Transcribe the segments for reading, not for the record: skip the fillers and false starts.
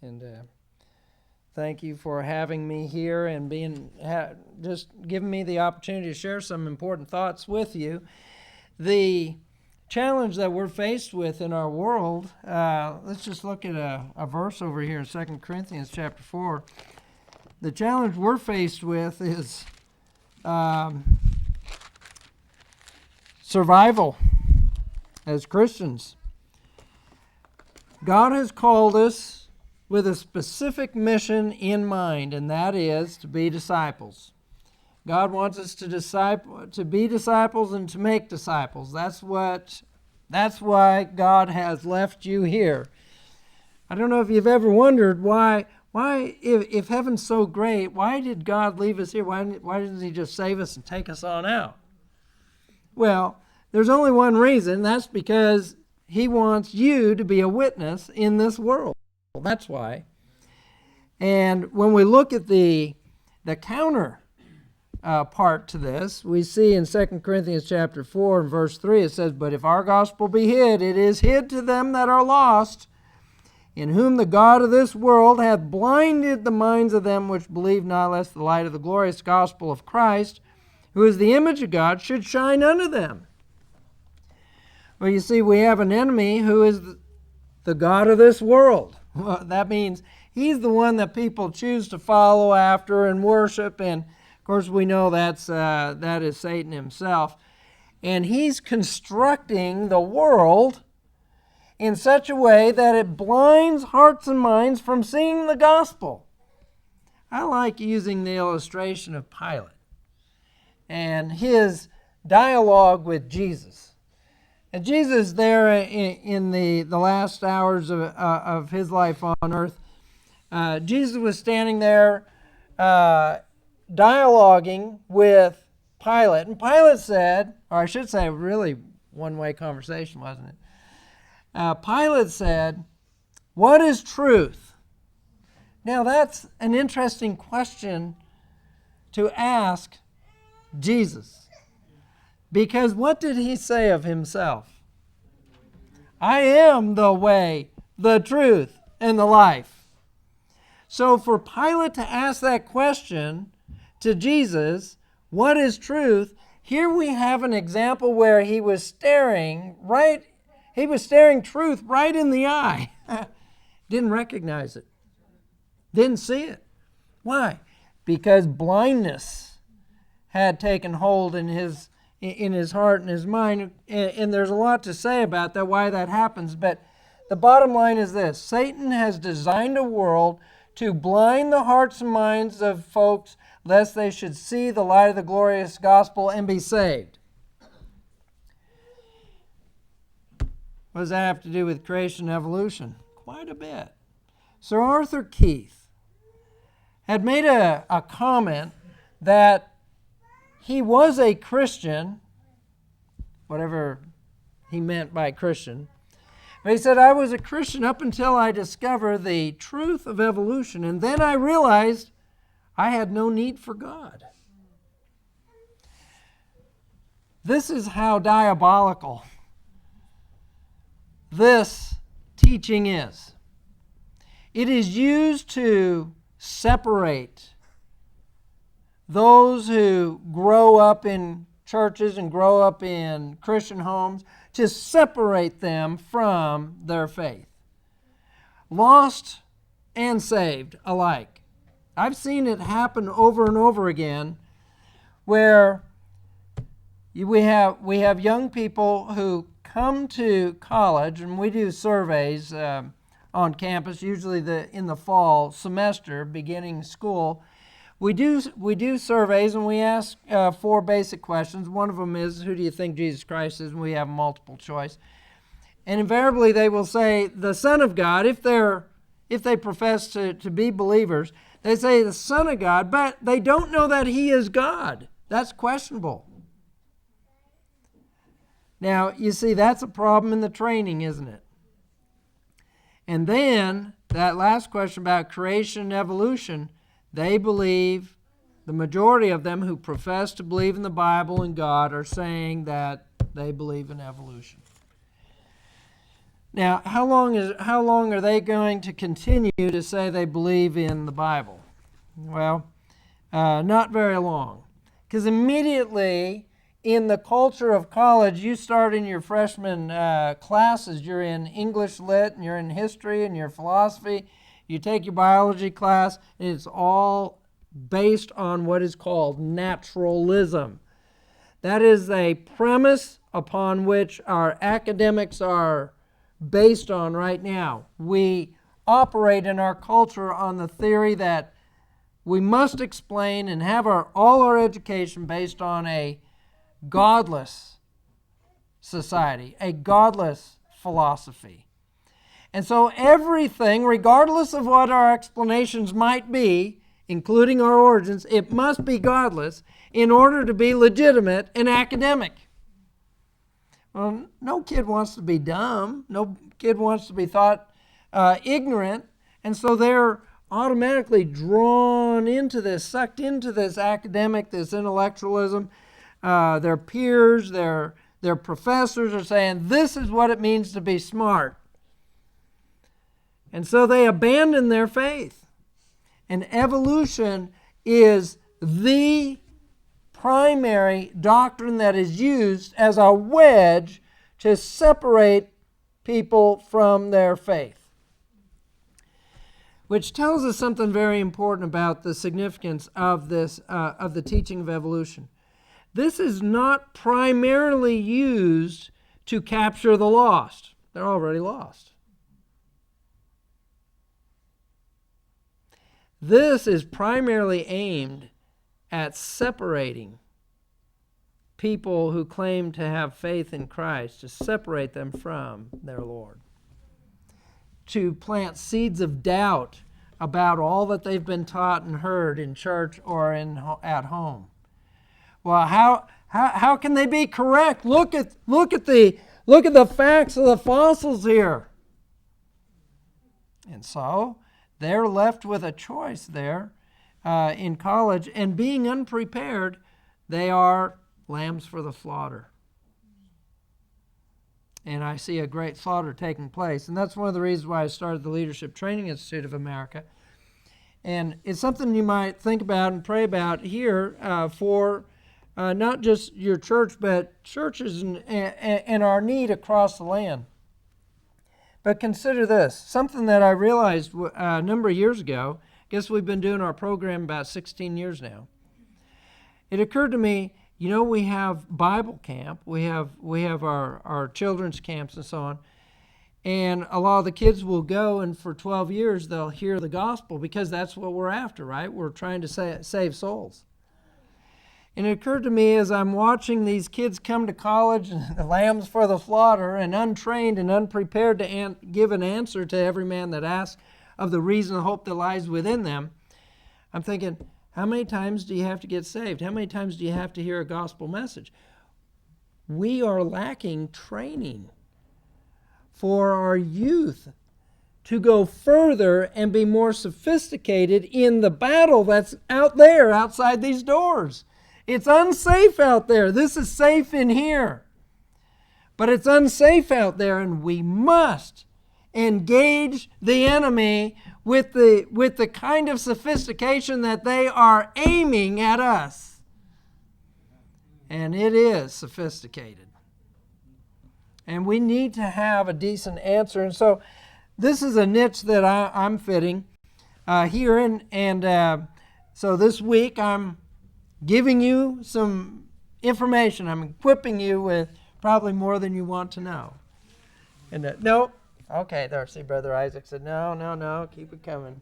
And thank you for having me here and just giving me the opportunity to share some important thoughts with you. The challenge that we're faced with in our world, let's just look at a verse over here in 2 Corinthians chapter 4. The challenge we're faced with is survival as Christians. God has called us with a specific mission in mind, and that is to be disciples. God wants us to be disciples and to make disciples. That's why God has left you here. I don't know if you've ever wondered why if heaven's so great, why did God leave us here? Why didn't He just save us and take us on out? Well, there's only one reason. That's because He wants you to be a witness in this world. That's why. And when we look at the counter part to this, we see in 2 Corinthians chapter 4 and verse 3, it says, "But if our gospel be hid, it is hid to them that are lost, in whom the God of this world hath blinded the minds of them which believe not, lest the light of the glorious gospel of Christ, who is the image of God, should shine unto them." Well, you see, we have an enemy who is the god of this world. Well, that means he's the one that people choose to follow after and worship, and of course we know that is Satan himself. And he's constructing the world in such a way that it blinds hearts and minds from seeing the gospel. I like using the illustration of Pilate and his dialogue with Jesus. And Jesus there in the last hours of his life on earth, Jesus was standing there dialoguing with Pilate. And Pilate said, or I should say really one-way conversation, wasn't it? Pilate said, "What is truth?" Now that's an interesting question to ask Jesus. Because what did he say of himself? "I am the way, the truth, and the life." So for Pilate to ask that question to Jesus, what is truth? Here we have an example where he was staring truth right in the eye. Didn't recognize it. Didn't see it. Why? Because blindness had taken hold in his heart and his mind. And there's a lot to say about that, why that happens. But the bottom line is this: Satan has designed a world to blind the hearts and minds of folks lest they should see the light of the glorious gospel and be saved. What does that have to do with creation and evolution? Quite a bit. Sir Arthur Keith had made a comment that he was a Christian, whatever he meant by Christian. But he said, "I was a Christian up until I discovered the truth of evolution, and then I realized I had no need for God." This is how diabolical this teaching is. It is used to separate those who grow up in churches and grow up in Christian homes, to separate them from their faith. Lost and saved alike. I've seen it happen over and over again where we have young people who come to college, and we do surveys on campus, usually in the fall semester, beginning school. We do surveys, and we ask 4 basic questions. One of them is, who do you think Jesus Christ is? And we have multiple choice. And invariably they will say the Son of God. If they profess to be believers, they say the Son of God, but they don't know that He is God. That's questionable. Now, you see, that's a problem in the training, isn't it? And then that last question about creation and evolution, they believe, the majority of them who profess to believe in the Bible and God are saying that they believe in evolution. Now, how long are they going to continue to say they believe in the Bible? Well, not very long. Because immediately in the culture of college, you start in your freshman classes. You're in English Lit, and you're in history, and your philosophy. You take your biology class, and it's all based on what is called naturalism. That is a premise upon which our academics are based on right now. We operate in our culture on the theory that we must explain and have all our education based on a godless society, a godless philosophy. And so everything, regardless of what our explanations might be, including our origins, it must be godless in order to be legitimate and academic. Well, no kid wants to be dumb. No kid wants to be thought ignorant. And so they're automatically drawn into this, sucked into this academic, this intellectualism. Their peers, their professors are saying, this is what it means to be smart. And so they abandon their faith. And evolution is the primary doctrine that is used as a wedge to separate people from their faith. Which tells us something very important about the significance of this, of the teaching of evolution. This is not primarily used to capture the lost. They're already lost. This is primarily aimed at separating people who claim to have faith in Christ, to separate them from their Lord. To plant seeds of doubt about all that they've been taught and heard in church or at home. Well, how can they be correct? Look at the facts of the fossils here. And so they're left with a choice there in college, and being unprepared, they are lambs for the slaughter. And I see a great slaughter taking place. And that's one of the reasons why I started the Leadership Training Institute of America. And it's something you might think about and pray about here for not just your church, but churches and our need across the land. But consider this, something that I realized a number of years ago. I guess we've been doing our program about 16 years now. It occurred to me, we have Bible camp, we have our children's camps and so on, and a lot of the kids will go, and for 12 years they'll hear the gospel because that's what we're after, right? We're trying to save souls. And it occurred to me as I'm watching these kids come to college, and the lambs for the slaughter, and untrained and unprepared to give an answer to every man that asks of the reason and hope that lies within them, I'm thinking, how many times do you have to get saved? How many times do you have to hear a gospel message? We are lacking training for our youth to go further and be more sophisticated in the battle that's out there, outside these doors. It's unsafe out there. This is safe in here. But it's unsafe out there, and we must engage the enemy with the kind of sophistication that they are aiming at us. And it is sophisticated. And we need to have a decent answer. And so this is a niche that I'm fitting here. And so this week I'm giving you some information. I'm equipping you with probably more than you want to know. And no, okay, there. See, Brother Isaac said, no, keep it coming.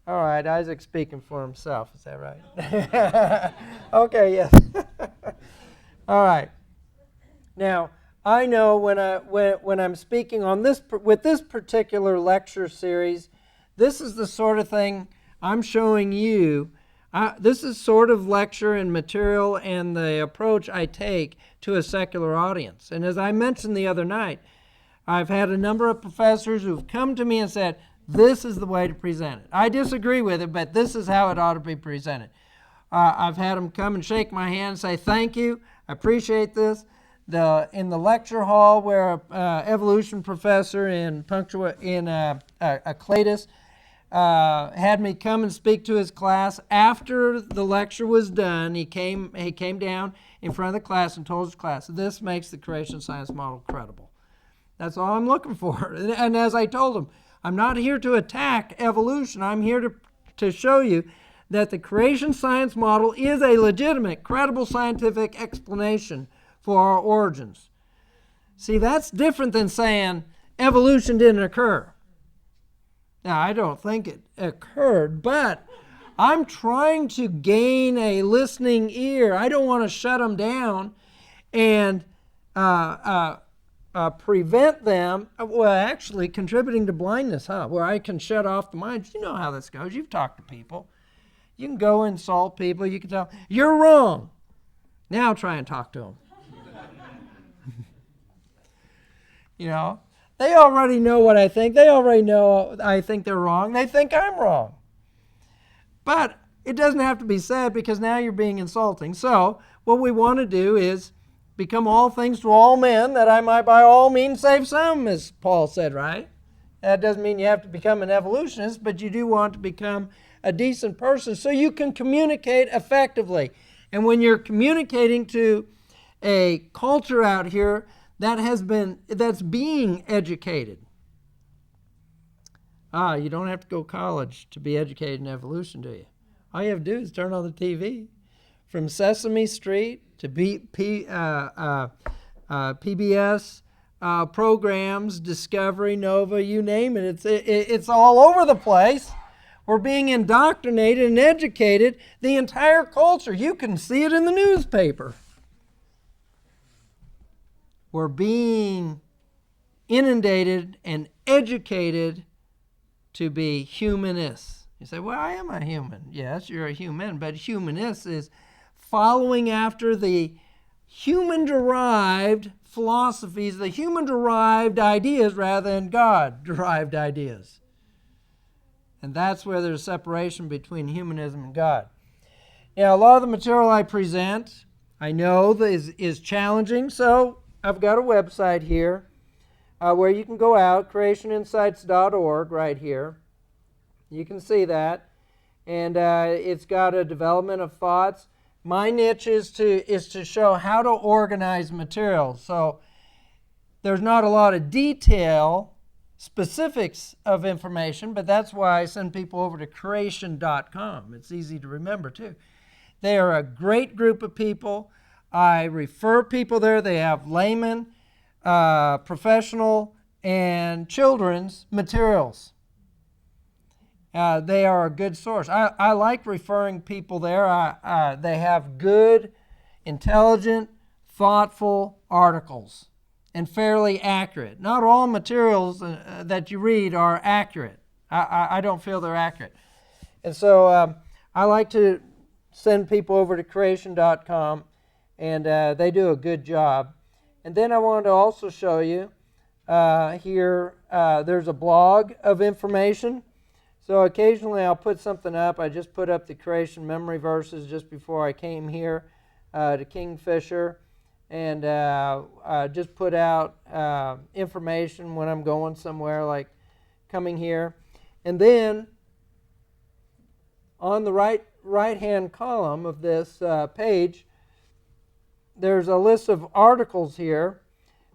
All right, Isaac's speaking for himself. Is that right? Okay, yes. All right. Now, I know when I'm speaking on this with this particular lecture series, this is the sort of thing I'm showing you. This is sort of lecture and material and the approach I take to a secular audience. And as I mentioned the other night, I've had a number of professors who've come to me and said, this is the way to present it. I disagree with it, but this is how it ought to be presented. I've had them come and shake my hand and say, thank you, I appreciate this. in the lecture hall where an evolution professor in Cletus had me come and speak to his class. After the lecture was done, he came down in front of the class and told his class, this makes the creation science model credible. That's all I'm looking for. And as I told him, I'm not here to attack evolution. I'm here to show you that the creation science model is a legitimate, credible scientific explanation for our origins. See, that's different than saying evolution didn't occur. Now, I don't think it occurred, but I'm trying to gain a listening ear. I don't want to shut them down and prevent them, well, actually contributing to blindness, where I can shut off the minds. You know how this goes. You've talked to people. You can go insult people. You can tell, you're wrong. Now try and talk to them. You know, they already know what I think. They already know I think they're wrong. They think I'm wrong. But it doesn't have to be said because now you're being insulting. So what we want to do is become all things to all men, that I might by all means save some, as Paul said, right? That doesn't mean you have to become an evolutionist, but you do want to become a decent person so you can communicate effectively. And when you're communicating to a culture out here that's being educated. You don't have to go to college to be educated in evolution, do you? All you have to do is turn on the TV. From Sesame Street to PBS programs, Discovery, Nova, you name it. It's all over the place. We're being indoctrinated and educated, the entire culture. You can see it in the newspaper. We're being inundated and educated to be humanists. You say, well, I am a human. Yes, you're a human, but humanist is following after the human-derived philosophies, the human-derived ideas rather than God-derived ideas. And that's where there's separation between humanism and God. Now, a lot of the material I present, I know is challenging, so I've got a website here where you can go out, creationinsights.org right here. You can see that. And it's got a development of thoughts. My niche is to show how to organize material. So there's not a lot of detail, specifics of information, but that's why I send people over to creation.com. It's easy to remember too. They are a great group of people. I refer people there. They have layman, professional, and children's materials. They are a good source. I like referring people there. They have good, intelligent, thoughtful articles and fairly accurate. Not all materials that you read are accurate. I don't feel they're accurate. And so I like to send people over to creation.com, and they do a good job. And then I wanted to also show you here, there's a blog of information. So occasionally I'll put something up. I just put up the creation memory verses just before I came here to Kingfisher. And just put out information when I'm going somewhere, like coming here. And then on the right-hand column of this page, there's a list of articles here.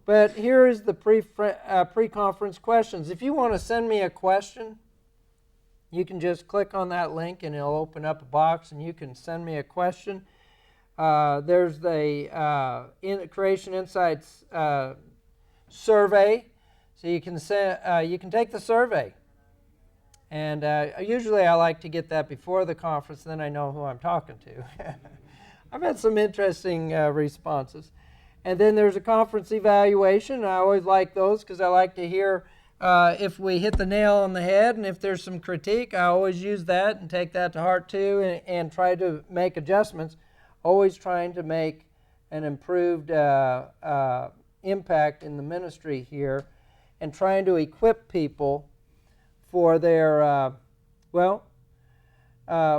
But here is the pre-conference questions. If you want to send me a question, you can just click on that link and it'll open up a box and you can send me a question. There's the Creation Insights survey. So you can take the survey. And usually I like to get that before the conference, then I know who I'm talking to. I've had some interesting responses. And then there's a conference evaluation. I always like those because I like to hear if we hit the nail on the head, and if there's some critique, I always use that and take that to heart too, and try to make adjustments, always trying to make an improved impact in the ministry here, and trying to equip people for their,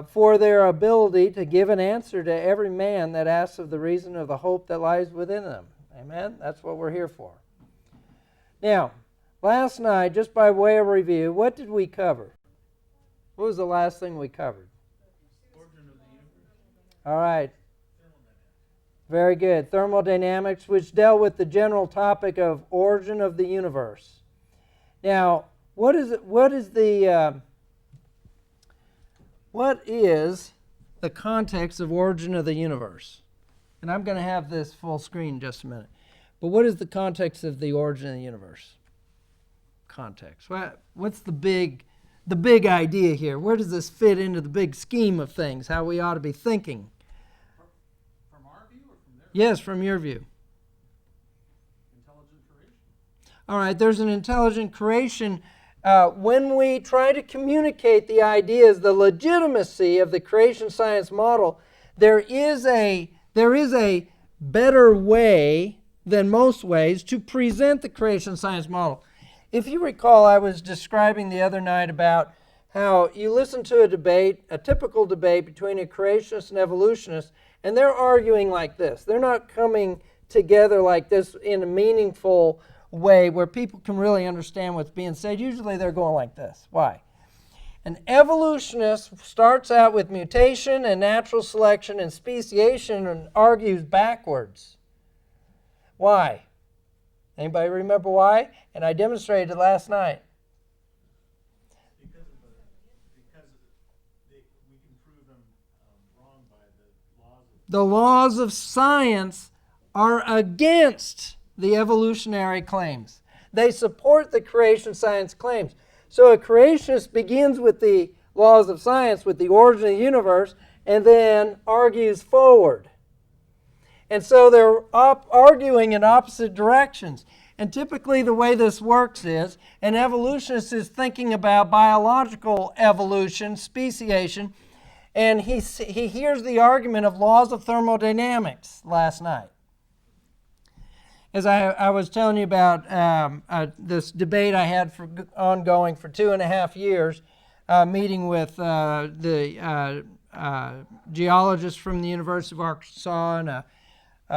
for their ability to give an answer to every man that asks of the reason of the hope that lies within them. Amen? That's what we're here for. Now, last night, just by way of review, what did we cover? What was the last thing we covered? Origin of the universe. All right. Very good. Thermodynamics, which dealt with the general topic of origin of the universe. Now, what is the context of origin of the universe? And I'm going to have this full screen in just a minute. But what is the context of the origin of the universe? Context. What's the big idea here? Where does this fit into the big scheme of things? How we ought to be thinking? From our view or from their view? Yes, from your view. Intelligent creation. All right, there's an intelligent creation. When we try to communicate the ideas, the legitimacy of the creation science model, there is a better way than most ways to present the creation science model. If you recall, I was describing the other night about how you listen to a debate, a typical debate between a creationist and evolutionist, and they're arguing like this. They're not coming together like this in a meaningful way where people can really understand what's being said. Usually they're going like this. Why? An evolutionist starts out with mutation and natural selection and speciation and argues backwards. Why? Anybody remember why? And I demonstrated it last night. Because we can prove them wrong by the laws of... The laws of science are against the evolutionary claims. They support the creation science claims. So a creationist begins with the laws of science, with the origin of the universe, and then argues forward. And so they're arguing in opposite directions. And typically the way this works is an evolutionist is thinking about biological evolution, speciation, and he hears the argument of laws of thermodynamics last night. As I was telling you about this debate I had ongoing for 2.5 years, meeting with the geologist from the University of Arkansas and a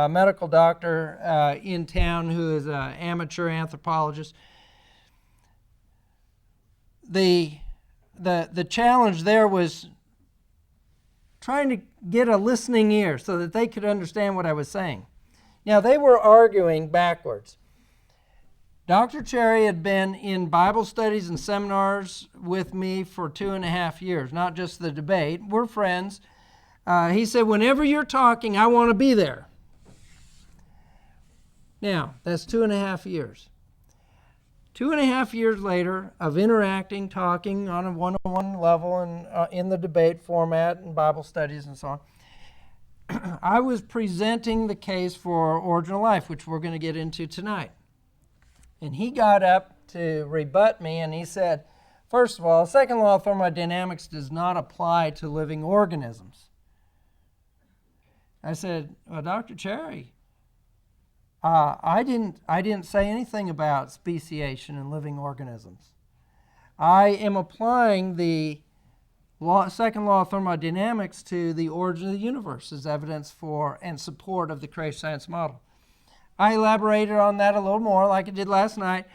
medical doctor in town who is an amateur anthropologist. The challenge there was trying to get a listening ear so that they could understand what I was saying. Now, they were arguing backwards. Dr. Cherry had been in Bible studies and seminars with me for 2.5 years, not just the debate. We're friends. He said, whenever you're talking, I want to be there. Now, that's 2.5 years. 2.5 years later of interacting, talking on a one-on-one level and in the debate format and Bible studies and so on, I was presenting the case for origin of life, which we're going to get into tonight. And he got up to rebut me and he said, first of all, the second law of thermodynamics does not apply to living organisms. I said, well, Dr. Cherry, I didn't say anything about speciation and living organisms. I am applying the second law of thermodynamics to the origin of the universe as evidence for and support of the creation science model. I elaborated on that a little more like I did last night,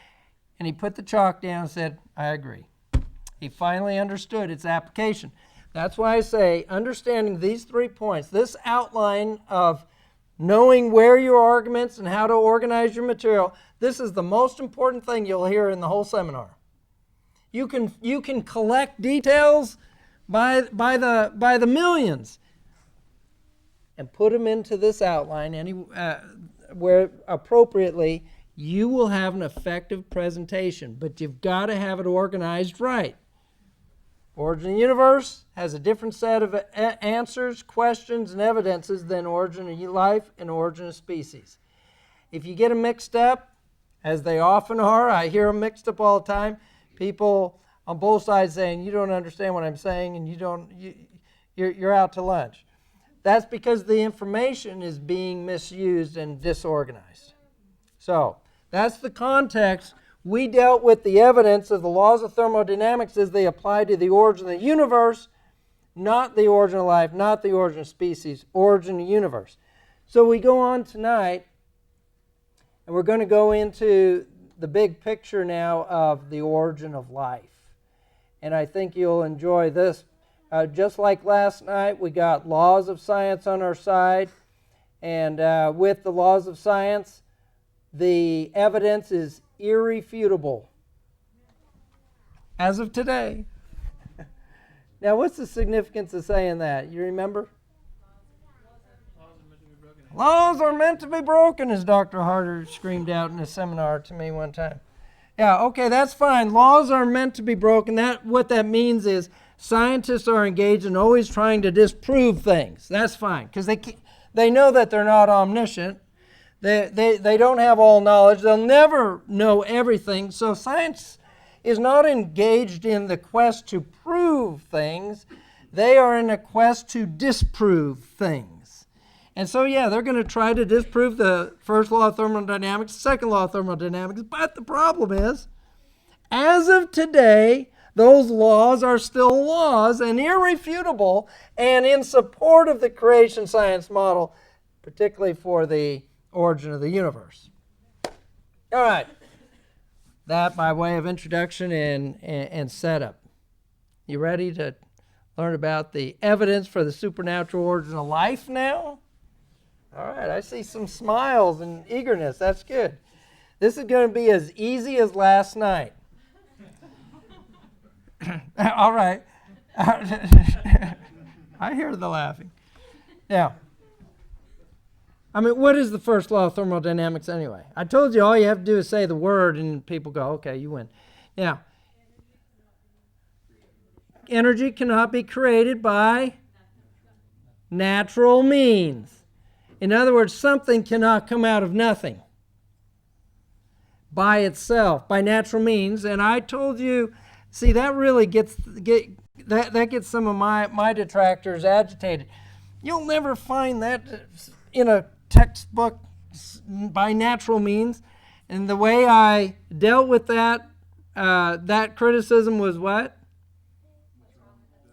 and he put the chalk down and said, I agree. He finally understood its application. That's why I say understanding these 3 points, this outline of knowing where your arguments and how to organize your material, this is the most important thing you'll hear in the whole seminar. You can collect details by the millions and put them into this outline where appropriately you will have an effective presentation, but you've got to have it organized right. Origin of the universe has a different set of answers, questions, and evidences than origin of life and origin of species. If you get them mixed up, as they often are, I hear them mixed up all the time, people on both sides saying, you don't understand what I'm saying and you're out to lunch. That's because the information is being misused and disorganized. So that's the context. We dealt with the evidence of the laws of thermodynamics as they apply to the origin of the universe, not the origin of life, not the origin of species, origin of the universe. So we go on tonight And we're going to go into the big picture now of the origin of life. And I think you'll enjoy this. Just like last night, we got laws of science on our side. And with the laws of science, the evidence is irrefutable. As of today. Now, what's the significance of saying that? You remember? Laws are meant to be broken, as Dr. Harder screamed out in a seminar to me one time. Yeah, okay, that's fine. Laws are meant to be broken. What that means is scientists are engaged in always trying to disprove things. That's fine, because they know that they're not omniscient. They don't have all knowledge. They'll never know everything. So science is not engaged in the quest to prove things. They are in a quest to disprove things. And so, yeah, they're going to try to disprove the first law of thermodynamics, second law of thermodynamics. But the problem is, as of today, those laws are still laws and irrefutable and in support of the creation science model, particularly for the origin of the universe. All right. That by way of introduction and setup. You ready to learn about the evidence for the supernatural origin of life now? All right, I see some smiles and eagerness. That's good. This is going to be as easy as last night. All right. I hear the laughing. Now, I mean, what is the first law of thermodynamics anyway? I told you all you have to do is say the word and people go, okay, you win. Now, energy cannot be created by natural means. In other words, something cannot come out of nothing by itself, by natural means. And I told you, see, that really gets some of my detractors agitated. You'll never find that in a textbook by natural means. And the way I dealt with that criticism was what?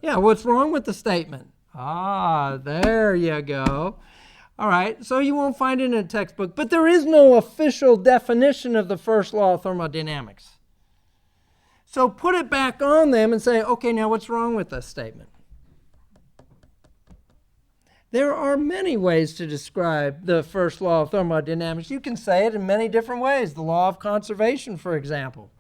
Yeah, what's wrong with the statement? Ah, there you go. All right, so you won't find it in a textbook, but there is no official definition of the first law of thermodynamics. So put it back on them and say, okay, now what's wrong with this statement? There are many ways to describe the first law of thermodynamics. You can say it in many different ways. The law of conservation, for example.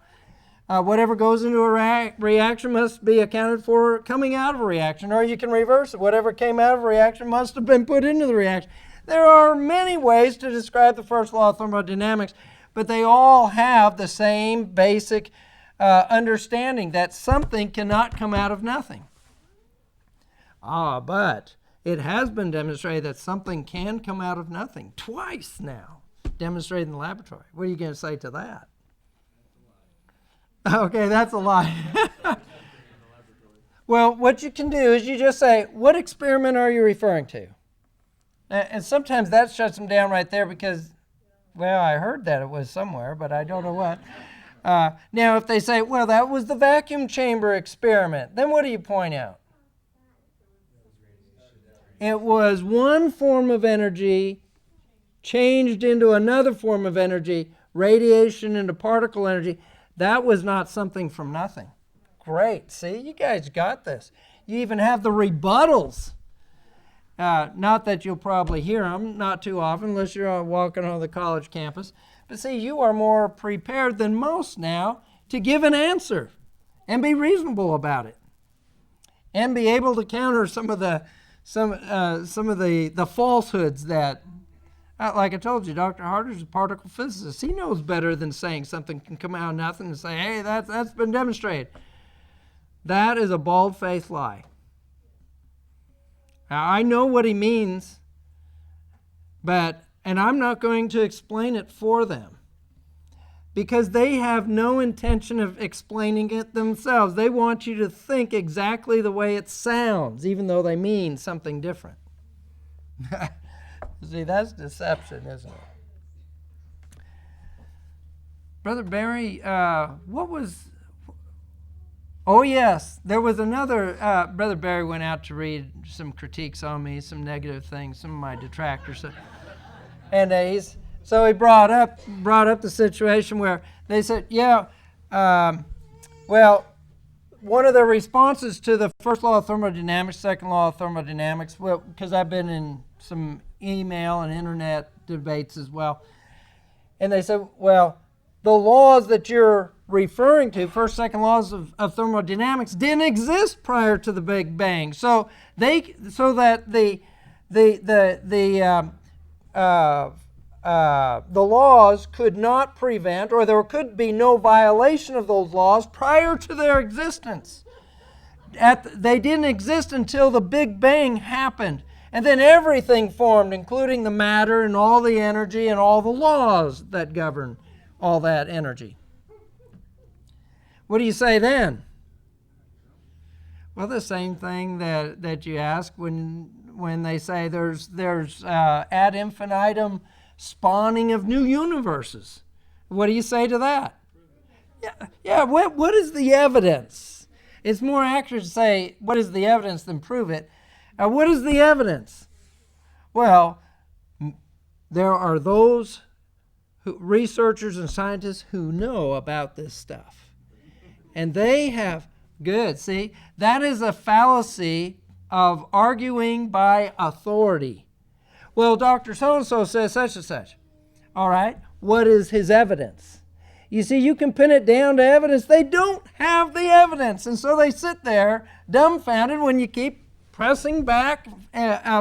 Whatever goes into a reaction must be accounted for coming out of a reaction, or you can reverse it. Whatever came out of a reaction must have been put into the reaction. There are many ways to describe the first law of thermodynamics, but they all have the same basic understanding that something cannot come out of nothing. But it has been demonstrated that something can come out of nothing. Twice now, demonstrated in the laboratory. What are you going to say to that? Okay, that's a lie. Well, what you can do is you just say, what experiment are you referring to? And sometimes that shuts them down right there because, well, I heard that it was somewhere, but I don't know what. Now, if they say, well, that was the vacuum chamber experiment, then what do you point out? It was one form of energy changed into another form of energy, radiation into particle energy. That was not something from nothing. Great. See, you guys got this. You even have the rebuttals. Not that you'll probably hear them, not too often, unless you're walking on the college campus. But see, you are more prepared than most now to give an answer and be reasonable about it, and be able to counter some of the falsehoods that. Like I told you, Dr. Harder's a particle physicist. He knows better than saying something can come out of nothing and say, hey, that's been demonstrated. That is a bald-faced lie. Now, I know what he means, and I'm not going to explain it for them because they have no intention of explaining it themselves. They want you to think exactly the way it sounds, even though they mean something different. See, that's deception, isn't it? Brother Barry, what was... Oh, yes, there was another... Brother Barry went out to read some critiques on me, some negative things, some of my detractors. And So he brought up the situation where they said, yeah, well, one of the responses to the first law of thermodynamics, second law of thermodynamics, well, because I've been in some email and internet debates as well, and they said, well, the laws that you're referring to, first, second laws of thermodynamics, didn't exist prior to the Big Bang. So that the laws could not prevent, or there could be no violation of those laws prior to their existence. They didn't exist until the Big Bang happened. And then everything formed, including the matter and all the energy and all the laws that govern all that energy. What do you say then? Well, the same thing that you ask when they say there's ad infinitum spawning of new universes. What do you say to that? Yeah. What is the evidence? It's more accurate to say what is the evidence than prove it. What is the evidence? Well, there are those researchers and scientists who know about this stuff. And they have, good, see, that is a fallacy of arguing by authority. Well, Dr. So-and-so says such and such. All right, what is his evidence? You see, you can pin it down to evidence. They don't have the evidence. And so they sit there dumbfounded when you keep pressing back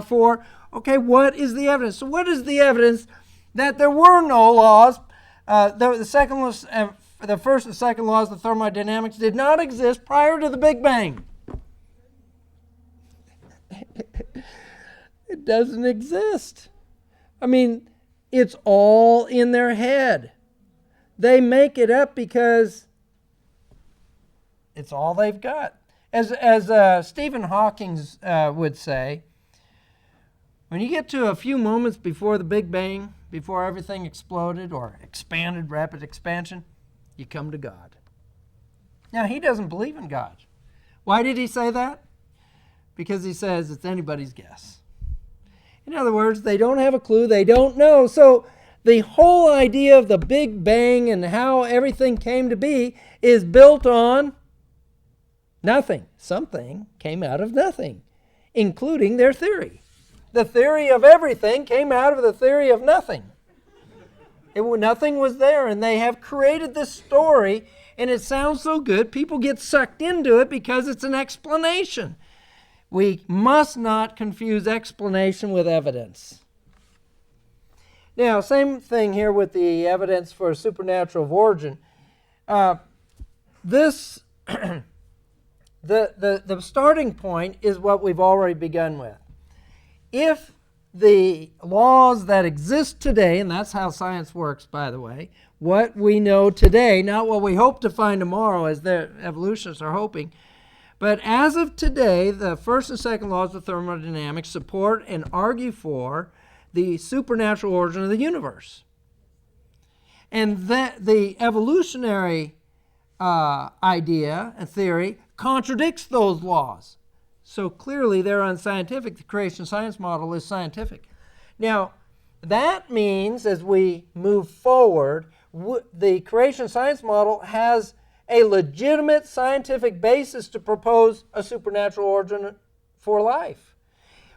for, okay, what is the evidence? So what is the evidence that there were no laws? The first and second laws of thermodynamics did not exist prior to the Big Bang. It doesn't exist. I mean, it's all in their head. They make it up because it's all they've got. As Stephen Hawking would say, when you get to a few moments before the Big Bang, before everything exploded or expanded, rapid expansion, you come to God. Now, he doesn't believe in God. Why did he say that? Because he says it's anybody's guess. In other words, they don't have a clue, they don't know. So the whole idea of the Big Bang and how everything came to be is built on nothing. Something came out of nothing, including their theory. The theory of everything came out of the theory of nothing. Nothing was there, and they have created this story, and it sounds so good, people get sucked into it because it's an explanation. We must not confuse explanation with evidence. Now, same thing here with the evidence for supernatural origin. The starting point is what we've already begun with. If the laws that exist today, and that's how science works, by the way, what we know today, not what we hope to find tomorrow as the evolutionists are hoping, but as of today, the first and second laws of thermodynamics support and argue for the supernatural origin of the universe. And that the evolutionary idea and theory contradicts those laws. So clearly they're unscientific. The creation science model is scientific. Now, that means as we move forward, the creation science model has a legitimate scientific basis to propose a supernatural origin for life.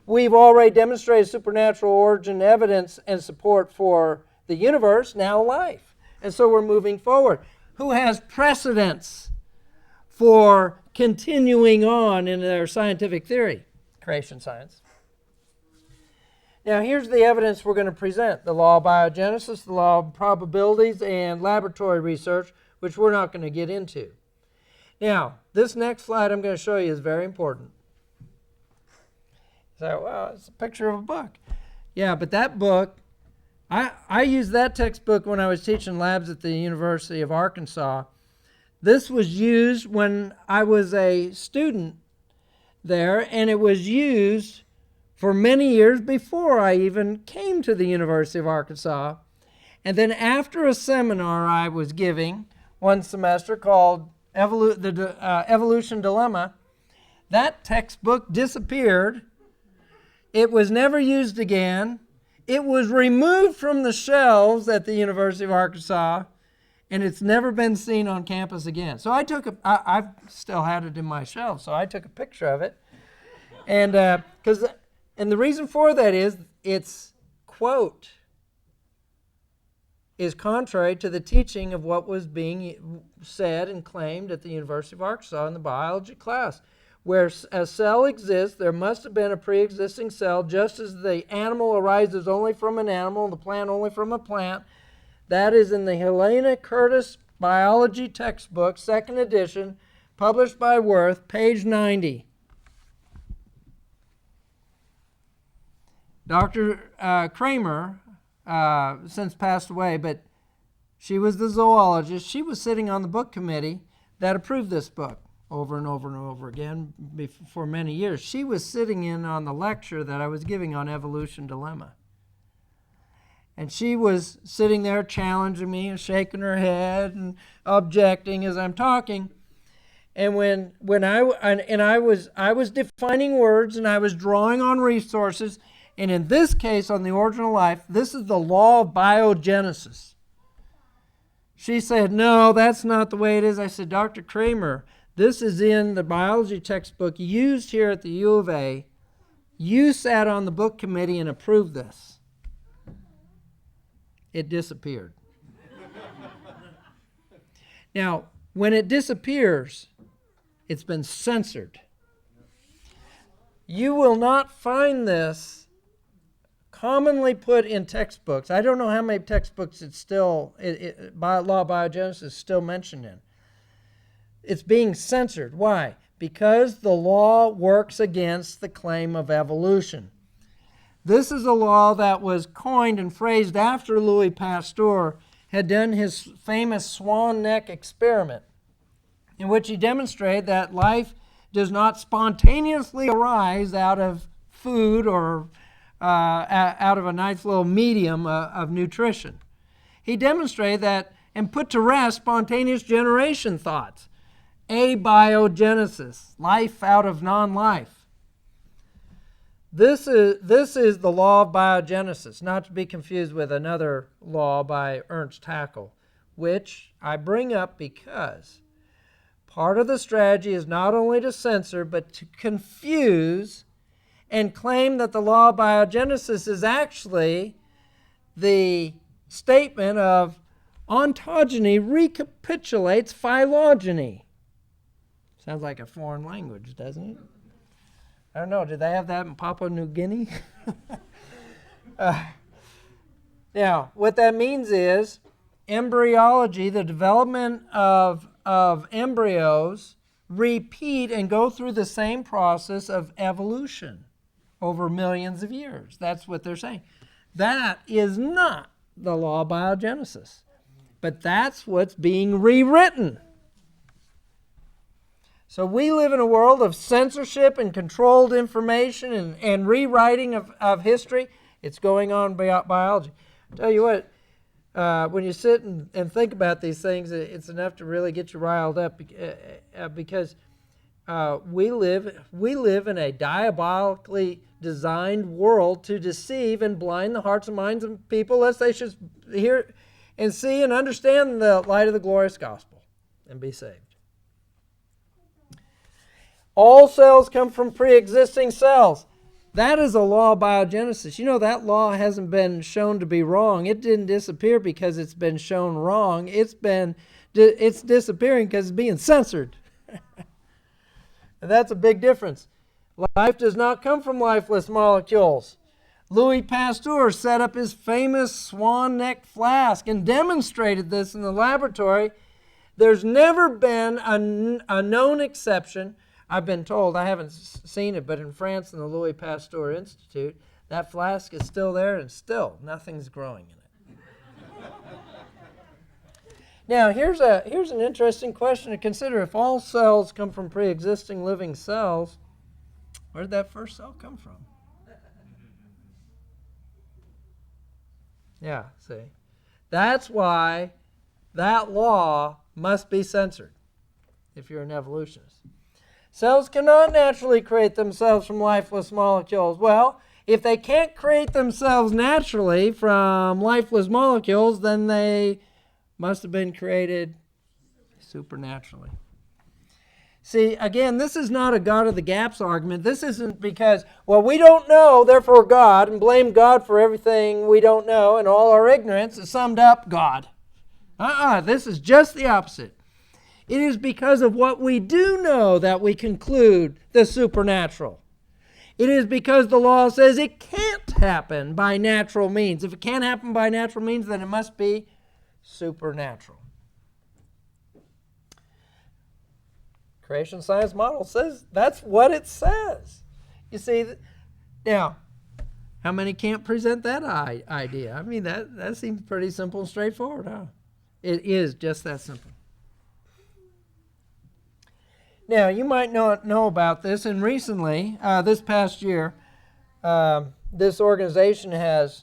We've already demonstrated supernatural origin evidence and support for the universe, now life. And so we're moving forward. Who has precedence for continuing on in their scientific theory? Creation science. Now here's the evidence we're going to present. The law of biogenesis, the law of probabilities, and laboratory research, which we're not going to get into. Now, this next slide I'm going to show you is very important. So, well, it's a picture of a book. Yeah, but that book, I used that textbook when I was teaching labs at the University of Arkansas. This was used when I was a student there, and it was used for many years before I even came to the University of Arkansas. And then after a seminar I was giving one semester called Evolution Dilemma, that textbook disappeared. It was never used again. It was removed from the shelves at the University of Arkansas, and it's never been seen on campus again. So I've still had it in my shelf, so I took a picture of it. And and the reason for that is its quote is contrary to the teaching of what was being said and claimed at the University of Arkansas in the biology class. Where a cell exists, there must have been a pre-existing cell, just as the animal arises only from an animal and the plant only from a plant. That is in the Helena Curtis Biology Textbook, 2nd edition, published by Worth, page 90. Dr. Kramer, since passed away, but she was the zoologist. She was sitting on the book committee that approved this book over and over and over again for many years. She was sitting in on the lecture that I was giving on evolution dilemma. And she was sitting there challenging me and shaking her head and objecting as I'm talking. And I was defining words and I was drawing on resources. And in this case, on the Origin of Life, this is the law of biogenesis. She said, no, that's not the way it is. I said, Dr. Kramer, this is in the biology textbook used here at the U of A. You sat on the book committee and approved this. It disappeared. Now, when it disappears, it's been censored. You will not find this commonly put in textbooks. I don't know how many textbooks it's still, law of biogenesis is still mentioned in. It's being censored. Why? Because the law works against the claim of evolution. This is a law that was coined and phrased after Louis Pasteur had done his famous swan neck experiment, in which he demonstrated that life does not spontaneously arise out of food or out of a nice little medium of nutrition. He demonstrated that and put to rest spontaneous generation thoughts. Abiogenesis, life out of non-life. This is the law of biogenesis, not to be confused with another law by Ernst Haeckel, which I bring up because part of the strategy is not only to censor, but to confuse and claim that the law of biogenesis is actually the statement of ontogeny recapitulates phylogeny. Sounds like a foreign language, doesn't it? I don't know. Did they have that in Papua New Guinea? Now, what that means is embryology, the development of embryos, repeat and go through the same process of evolution over millions of years. That's what they're saying. That is not the law of biogenesis, but that's what's being rewritten. So we live in a world of censorship and controlled information and rewriting of history. It's going on in biology. I'll tell you what, when you sit and think about these things, it's enough to really get you riled up because we live in a diabolically designed world to deceive and blind the hearts and minds of people lest they should hear and see and understand the light of the glorious gospel and be saved. All cells come from pre-existing cells. That is a law of biogenesis. You know, that law hasn't been shown to be wrong. It didn't disappear because it's been shown wrong. It's disappearing because it's being censored. And that's a big difference. Life does not come from lifeless molecules. Louis Pasteur set up his famous swan neck flask and demonstrated this in the laboratory. There's never been a known exception. I've been told, I haven't seen it, but in France in the Louis Pasteur Institute, that flask is still there and still nothing's growing in it. Now, here's an interesting question to consider. If all cells come from pre-existing living cells, where did that first cell come from? Yeah, see. That's why that law must be censored if you're an evolutionist. Cells cannot naturally create themselves from lifeless molecules. Well, If they can't create themselves naturally from lifeless molecules, then they must have been created supernaturally. See, again, this is not a God of the gaps argument. This isn't because, well, we don't know, therefore God, and blame God for everything we don't know, and all our ignorance is summed up God. This is just the opposite. It is because of what we do know that we conclude the supernatural. It is because the law says it can't happen by natural means. If it can't happen by natural means, then it must be supernatural. Creation science model says that's what it says. You see, now, how many can't present that idea? I mean, that seems pretty simple and straightforward, huh? It is just that simple. Now, you might not know about this, and recently, this past year, this organization has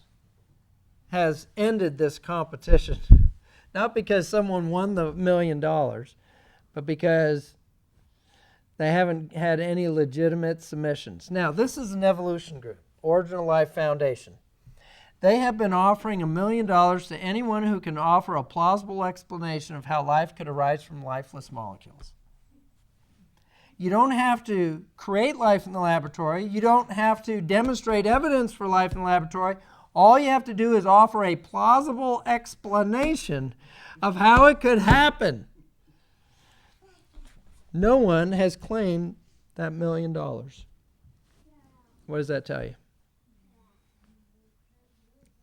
ended this competition. Not because someone won the $1 million, but because they haven't had any legitimate submissions. Now, this is an evolution group, Original Life Foundation. They have been offering $1 million to anyone who can offer a plausible explanation of how life could arise from lifeless molecules. You don't have to create life in the laboratory. You don't have to demonstrate evidence for life in the laboratory. All you have to do is offer a plausible explanation of how it could happen. No one has claimed that $1 million. What does that tell you?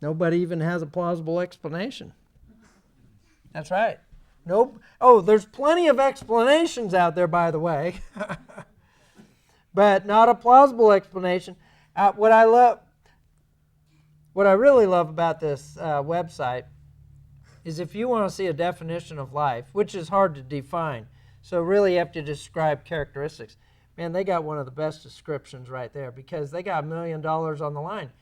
Nobody even has a plausible explanation. That's right. Nope. Oh, there's plenty of explanations out there, by the way, but not a plausible explanation. What I really love about this website is if you want to see a definition of life, which is hard to define, so really you have to describe characteristics. Man, they got one of the best descriptions right there because they got $1 million on the line.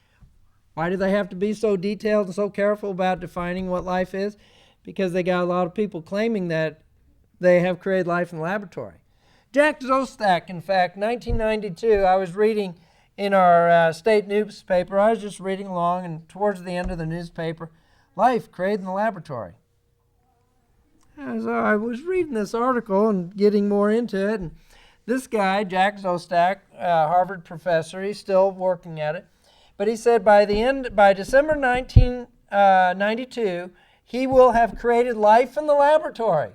Why do they have to be so detailed and so careful about defining what life is? Because they got a lot of people claiming that they have created life in the laboratory. Jack Szostak, in fact, 1992, I was reading in our state newspaper, I was just reading along, and towards the end of the newspaper, life created in the laboratory. So I was reading this article and getting more into it, and this guy, Jack Szostak, Harvard professor, he's still working at it, but he said by December 1992, he will have created life in the laboratory.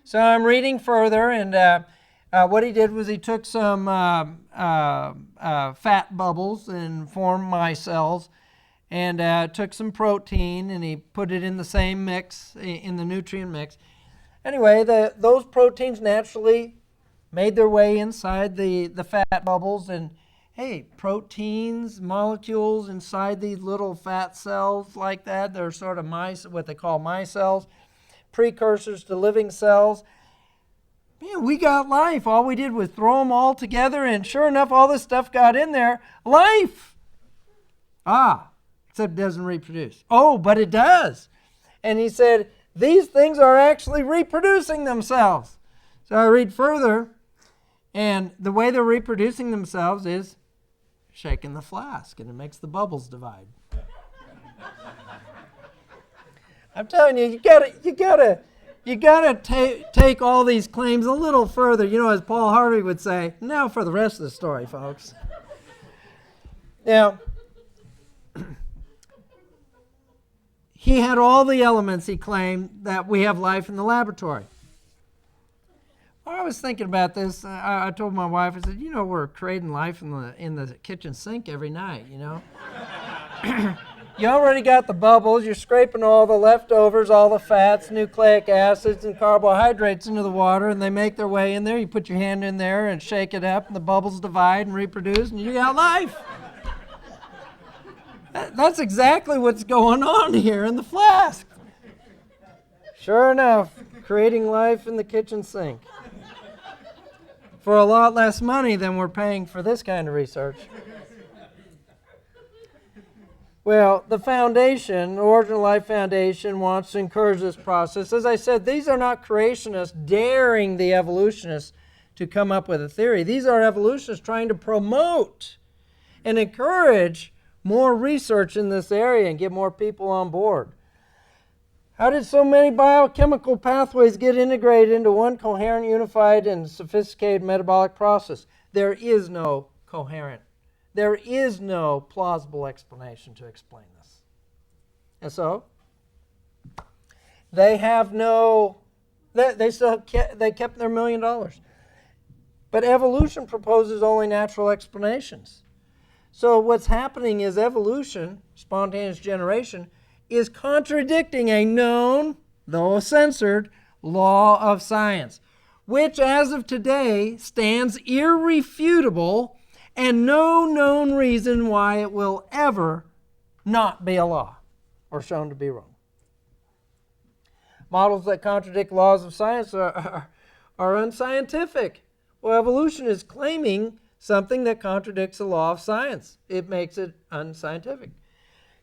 So I'm reading further, and what he did was he took some fat bubbles and formed micelles, and took some protein, and he put it in the same mix, in the nutrient mix. Anyway, those proteins naturally made their way inside the fat bubbles, and hey, proteins, molecules inside these little fat cells like that, they're sort of what they call micelles, precursors to living cells. Man, we got life. All we did was throw them all together, and sure enough, all this stuff got in there. Life! Except it doesn't reproduce. Oh, but it does. And he said, these things are actually reproducing themselves. So I read further, and the way they're reproducing themselves is shaking the flask, and it makes the bubbles divide. I'm telling you, you gotta take all these claims a little further. You know, as Paul Harvey would say, now for the rest of the story, folks. Now, he had all the elements, he claimed, that we have life in the laboratory. I was thinking about this. I told my wife, I said, we're creating life in the kitchen sink every night, You already got the bubbles. You're scraping all the leftovers, all the fats, nucleic acids, and carbohydrates into the water, and they make their way in there. You put your hand in there and shake it up, and the bubbles divide and reproduce, and you got life. That's exactly what's going on here in the flask. Sure enough, creating life in the kitchen sink. For a lot less money than we're paying for this kind of research. Well, the foundation, the Original Life Foundation, wants to encourage this process. As I said, these are not creationists daring the evolutionists to come up with a theory. These are evolutionists trying to promote and encourage more research in this area and get more people on board. How did so many biochemical pathways get integrated into one coherent, unified, and sophisticated metabolic process? There is no coherent. There is no plausible explanation to explain this. And so, they have no, they kept their $1 million. But evolution proposes only natural explanations. So what's happening is evolution, spontaneous generation, is contradicting a known, though censored, law of science, which as of today stands irrefutable and no known reason why it will ever not be a law or shown to be wrong. Models that contradict laws of science are unscientific. Well, evolution is claiming something that contradicts the law of science. It makes it unscientific.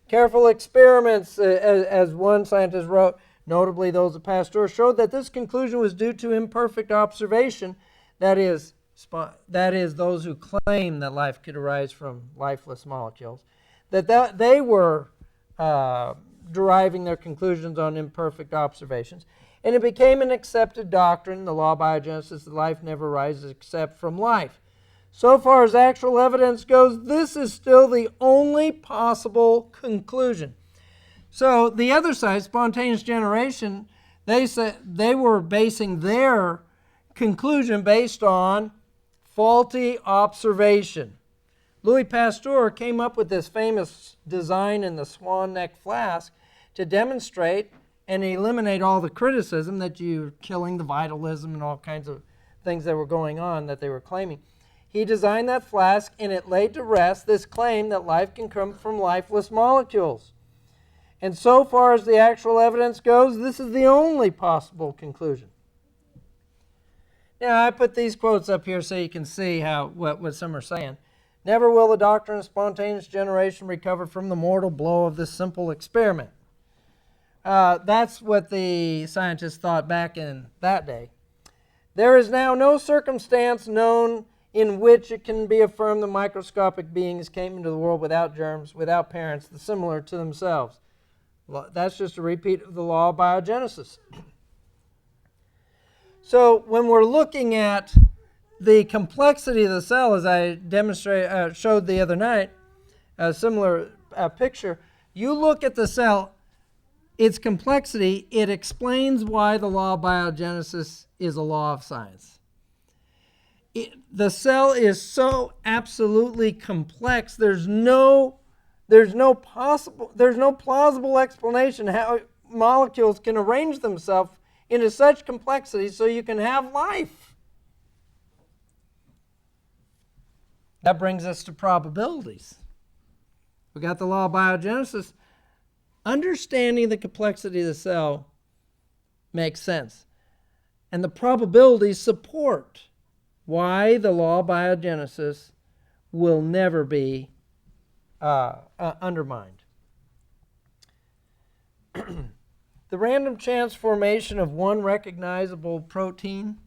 Careful experiments, as one scientist wrote, notably those of Pasteur, showed that this conclusion was due to imperfect observation, that is those who claim that life could arise from lifeless molecules, that they were deriving their conclusions on imperfect observations. And it became an accepted doctrine, the law of biogenesis, that life never arises except from life. So far as actual evidence goes, this is still the only possible conclusion. So the other side, spontaneous generation, they said they were basing their conclusion based on faulty observation. Louis Pasteur came up with this famous design in the swan neck flask to demonstrate and eliminate all the criticism that you're killing the vitalism and all kinds of things that were going on that they were claiming. He designed that flask, and it laid to rest this claim that life can come from lifeless molecules. And so far as the actual evidence goes, this is the only possible conclusion. Now, I put these quotes up here so you can see what some are saying. Never will the doctrine of spontaneous generation recover from the mortal blow of this simple experiment. That's what the scientists thought back in that day. There is now no circumstance known in which it can be affirmed that microscopic beings came into the world without germs, without parents, similar to themselves. That's just a repeat of the law of biogenesis. So when we're looking at the complexity of the cell, as I showed the other night, a similar picture, you look at the cell, its complexity, it explains why the law of biogenesis is a law of science. The cell is so absolutely complex, there's no plausible explanation how molecules can arrange themselves into such complexity so you can have life. That brings us to probabilities. We got the law of biogenesis. Understanding the complexity of the cell makes sense. And the probabilities support why the law of biogenesis will never be undermined. The random chance formation of one recognizable protein,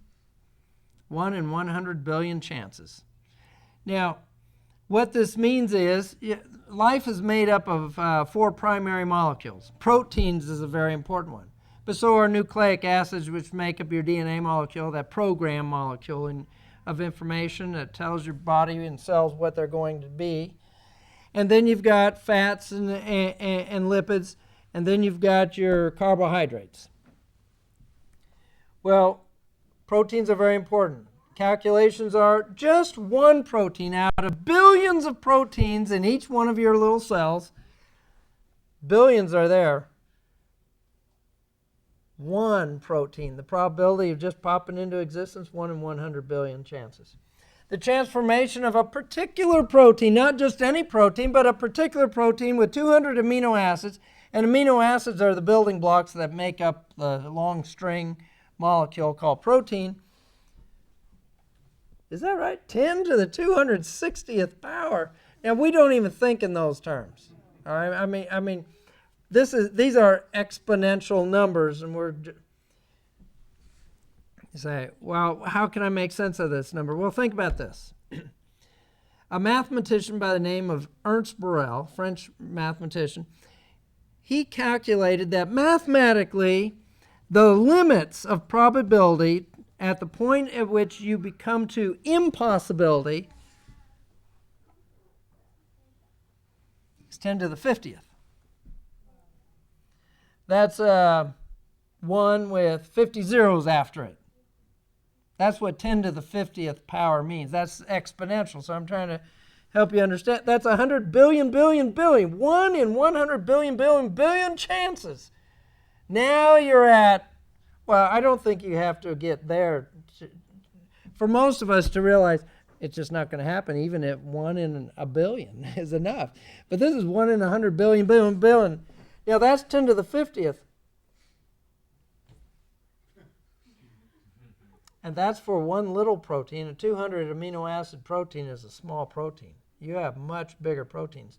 1 in 100 billion chances. Now, what this means is life is made up of 4 primary molecules. Proteins is a very important one. But so are nucleic acids, which make up your DNA molecule, that program molecule of information that tells your body and cells what they're going to be. And then you've got fats and lipids, and then you've got your carbohydrates. Well, proteins are very important. Calculations are just one protein out of billions of proteins in each one of your little cells. Billions are there. One protein, the probability of just popping into existence, 1 in 100 billion chances. The transformation of a particular protein, not just any protein, but a particular protein with 200 amino acids, and amino acids are the building blocks that make up the long string molecule called protein. Is that right? 10 to the 260th power. Now, we don't even think in those terms. All right? I mean, these are exponential numbers, and you say, well, how can I make sense of this number? Well, think about this. a mathematician by the name of Ernst Borel, French mathematician, he calculated that mathematically the limits of probability at the point at which you become to impossibility is 10 to the 50th. That's 1 with 50 zeros after it. That's what 10 to the 50th power means. That's exponential, so I'm trying to help you understand. That's 100 billion, billion, billion. 1 in 100 billion, billion, billion chances. Now you're at, well, I don't think you have to get there for most of us to realize it's just not going to happen, even if 1 in a billion is enough. But this is 1 in 100 billion, billion, billion. Now that's 10 to the 50th. And that's for one little protein. A 200 amino acid protein is a small protein. You have much bigger proteins.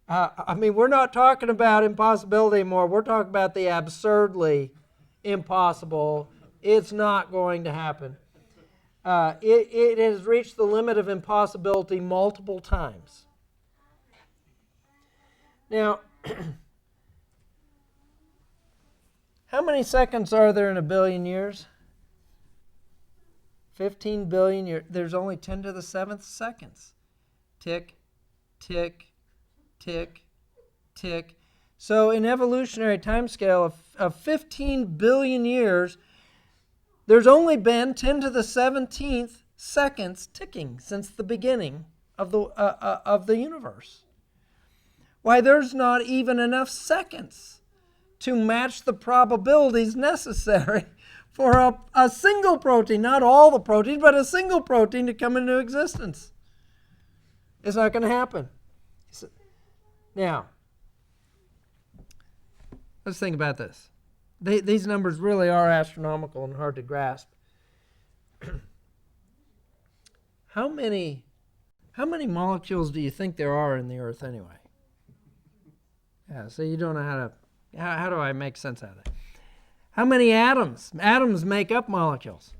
We're not talking about impossibility anymore. We're talking about the absurdly impossible. It's not going to happen. It has reached the limit of impossibility multiple times. Now, how many seconds are there in a billion years? 15 billion years. There's only 10 to the 7th seconds. Tick, tick, tick, tick. So in evolutionary timescale of 15 billion years, there's only been 10 to the 17th seconds ticking since the beginning of the universe. Why, there's not even enough seconds to match the probabilities necessary for a single protein, not all the proteins, but a single protein to come into existence. It's not going to happen. Now, let's think about this. These numbers really are astronomical and hard to grasp. How many molecules do you think there are in the Earth anyway? Yeah, so you don't know how do I make sense out of that? How many atoms? Atoms make up molecules.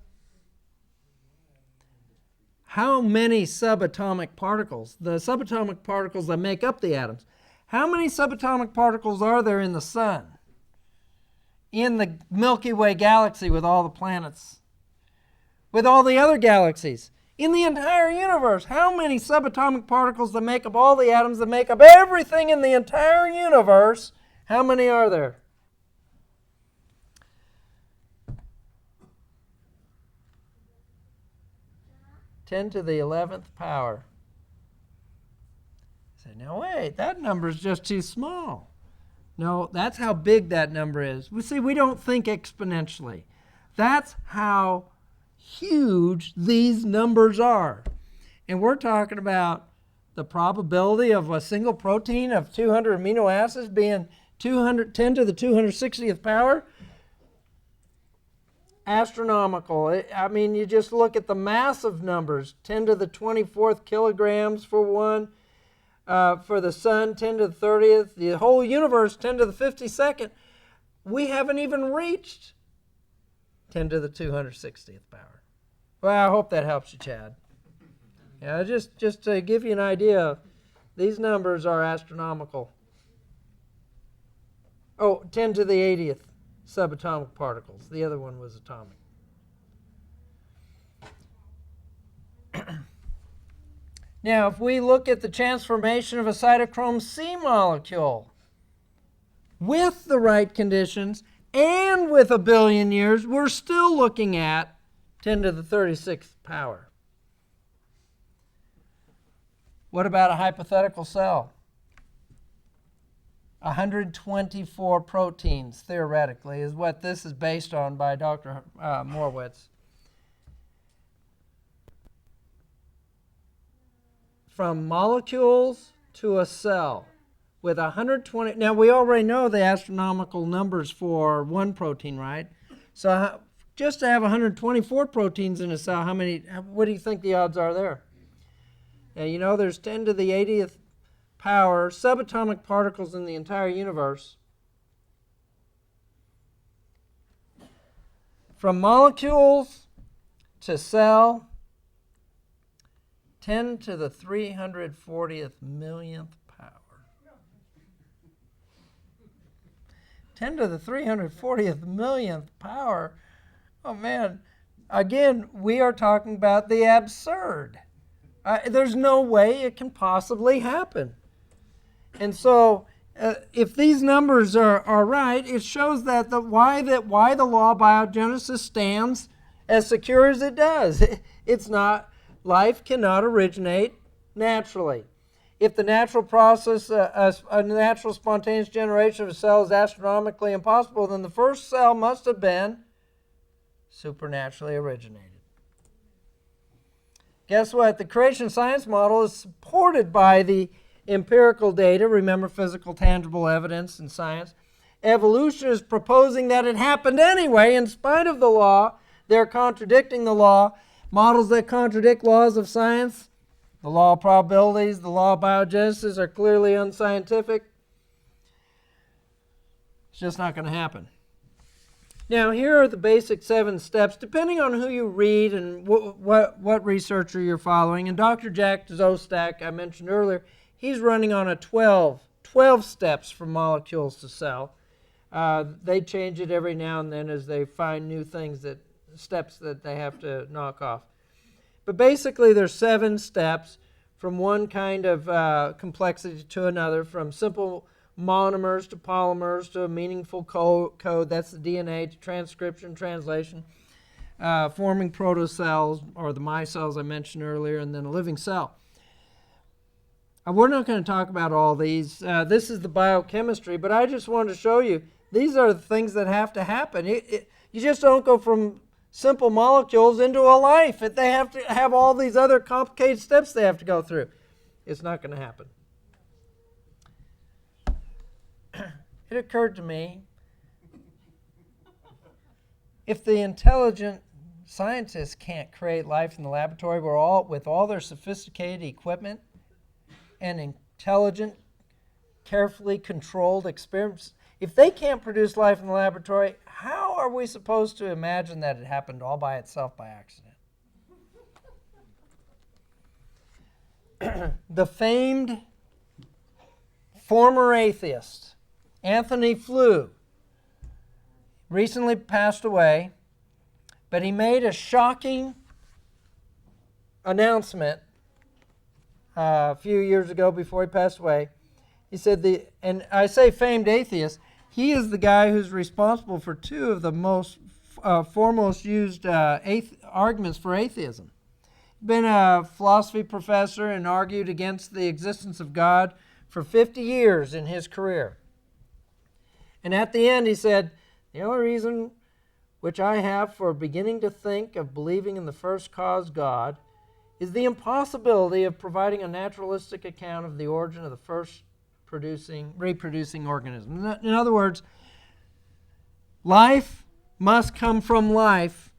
How many subatomic particles? The subatomic particles that make up the atoms. How many subatomic particles are there in the sun? In the Milky Way galaxy with all the planets? With all the other galaxies? In the entire universe, how many subatomic particles that make up all the atoms that make up everything in the entire universe? How many are there? Ten to the 11th power. Say, now wait, that number is just too small. No, that's how big that number is. We don't think exponentially. That's how huge these numbers are. And we're talking about the probability of a single protein of 200 amino acids being 10 to the 260th power. Astronomical. You just look at the massive numbers. 10 to the 24th kilograms for one. For the sun, 10 to the 30th. The whole universe, 10 to the 52nd. We haven't even reached 10 to the 260th power. Well, I hope that helps you, Chad. Yeah, just to give you an idea, these numbers are astronomical. Oh, 10 to the 80th subatomic particles. The other one was atomic. Now, if we look at the transformation of a cytochrome C molecule with the right conditions and with a billion years, we're still looking at 10 to the 36th power. What about a hypothetical cell? 124 proteins, theoretically, is what this is based on by Dr. Morwitz. From molecules to a cell with 120. Now, we already know the astronomical numbers for one protein, right? So just to have 124 proteins in a cell, what do you think the odds are there? Now, there's 10 to the 80th power subatomic particles in the entire universe. From molecules to cell, 10 to the 340th millionth power. 10 to the 340th millionth power. Oh man, again, we are talking about the absurd. There's no way it can possibly happen. And so, if these numbers are right, it shows that why the law of biogenesis stands as secure as it does. It's not, life cannot originate naturally. If the natural process, a natural spontaneous generation of a cell is astronomically impossible, then the first cell must have been supernaturally originated. Guess what? The creation science model is supported by the empirical data. Remember, physical, tangible evidence in science. Evolution is proposing that it happened anyway, in spite of the law. They're contradicting the law. Models that contradict laws of science, the law of probabilities, the law of biogenesis, are clearly unscientific. It's just not going to happen. Now, here are the basic 7 steps, depending on who you read and what researcher you're following. And Dr. Jack Szostak, I mentioned earlier, he's running on a 12 steps from molecules to cell. They change it every now and then as they find new things, steps that they have to knock off. But basically, there's 7 steps from one kind of complexity to another, from simple monomers to polymers to a meaningful code, that's the DNA, to transcription, translation, forming protocells, or the micelles I mentioned earlier, and then a living cell. We're not going to talk about all these. This is the biochemistry, but I just wanted to show you, these are the things that have to happen. You just don't go from simple molecules into a life. They have to have all these other complicated steps they have to go through. It's not going to happen. It occurred to me, if the intelligent scientists can't create life in the laboratory with all their sophisticated equipment and intelligent, carefully controlled experiments, if they can't produce life in the laboratory, how are we supposed to imagine that it happened all by itself by accident? The famed former atheist, Anthony Flew, recently passed away, but he made a shocking announcement a few years ago before he passed away. He said, and I say famed atheist, he is the guy who's responsible for 2 of the most foremost used arguments for atheism. He's been a philosophy professor and argued against the existence of God for 50 years in his career. And at the end he said, the only reason which I have for beginning to think of believing in the first cause God is the impossibility of providing a naturalistic account of the origin of the first reproducing organism. In other words, life must come from life,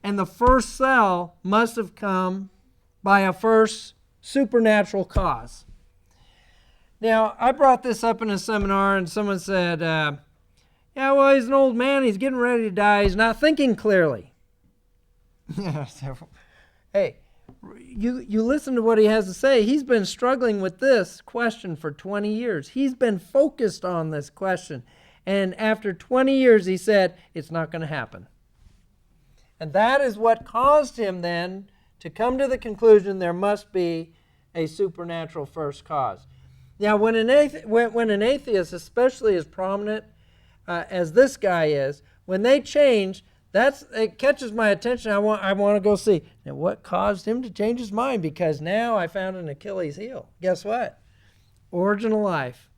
and the first cell must have come by a first supernatural cause. Now, I brought this up in a seminar, and someone said, yeah, well, he's an old man, he's getting ready to die, he's not thinking clearly. Hey, you listen to what he has to say. He's been struggling with this question for 20 years. He's been focused on this question. And after 20 years, he said, it's not going to happen. And that is what caused him then to come to the conclusion there must be a supernatural first cause. Now, when an atheist, especially as prominent as this guy is, when they change, it catches my attention. I want to go see. Now, what caused him to change his mind? Because now I found an Achilles heel. Guess what? Origin of life.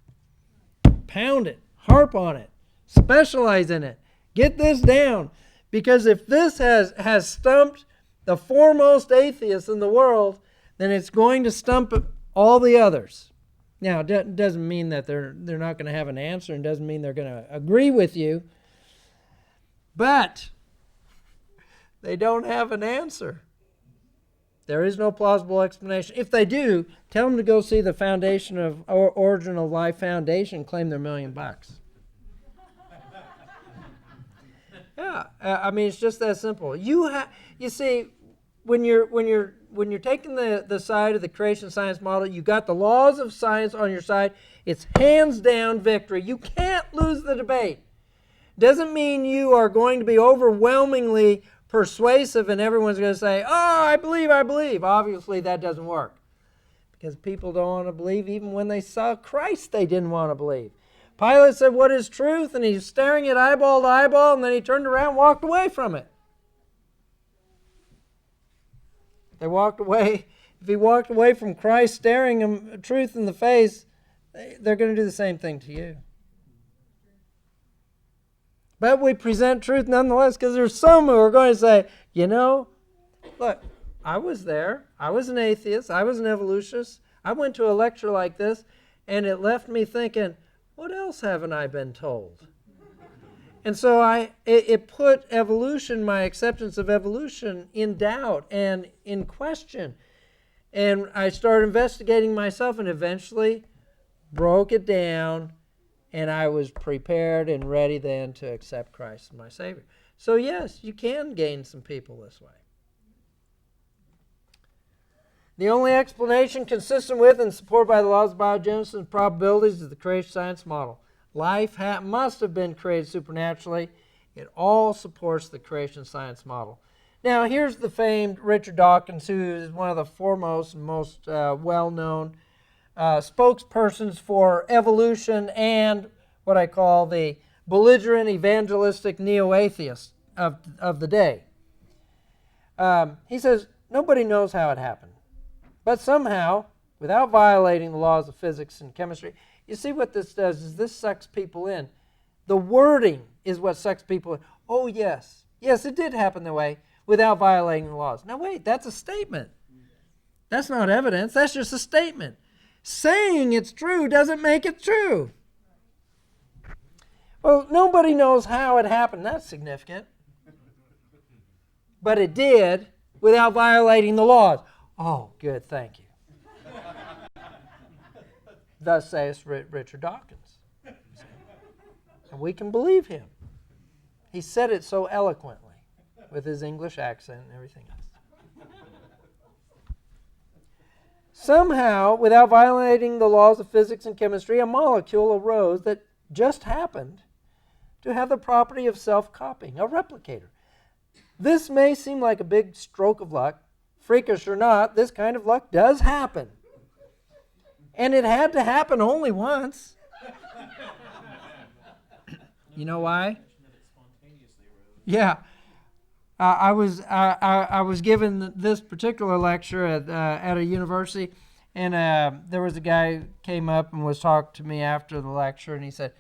Pound it. Harp on it. Specialize in it. Get this down. Because if this has stumped the foremost atheists in the world, then it's going to stump all the others. Now, it doesn't mean that they're not going to have an answer, and doesn't mean they're going to agree with you. But they don't have an answer. There is no plausible explanation. If they do, tell them to go see the Foundation of Origin of Life Foundation, claim their $1 million. Yeah, I mean, it's just that simple. You see, when you're when you're taking the side of the creation science model, you got the laws of science on your side. It's hands down victory. You can't lose the debate. Doesn't mean you are going to be overwhelmingly persuasive and everyone's going to say, oh, I believe, I believe. Obviously, that doesn't work because people don't want to believe. Even when they saw Christ, they didn't want to believe. Pilate said, what is truth? And he's staring at eyeball to eyeball, and then he turned around and walked away from it. They walked away. If he walked away from Christ staring him truth in the face, they're going to do the same thing to you. But we present truth nonetheless because there's some who are going to say, you know, look, I was there. I was an atheist. I was an evolutionist. I went to a lecture like this, and it left me thinking, what else haven't I been told? And so it put evolution, my acceptance of evolution, in doubt and in question. And I started investigating myself and eventually broke it down, and I was prepared and ready then to accept Christ as my Savior. So yes, you can gain some people this way. The only explanation consistent with and supported by the laws of biogenesis and probabilities is the creation science model. Life must have been created supernaturally. It all supports the creation science model. Now, here's the famed Richard Dawkins, who is one of the foremost and most well-known spokespersons for evolution and what I call the belligerent evangelistic neo-atheist of the day. He says, nobody knows how it happened. But somehow, without violating the laws of physics and chemistry, you see what this does is this sucks people in. The wording is what sucks people in. Oh, yes. Yes, it did happen that way without violating the laws. Now, wait, that's a statement. That's not evidence. That's just a statement. Saying it's true doesn't make it true. Well, nobody knows how it happened. That's significant. But it did without violating the laws. Oh, good, thank you. Thus saith Richard Dawkins. And we can believe him. He said it so eloquently with his English accent and everything else. Somehow, without violating the laws of physics and chemistry, a molecule arose that just happened to have the property of self-copying, a replicator. This may seem like a big stroke of luck. Freakish or not, this kind of luck does happen. And it had to happen only once. You know why? Yeah. I was given this particular lecture at a university, and there was a guy who came up and was talking to me after the lecture, and he said,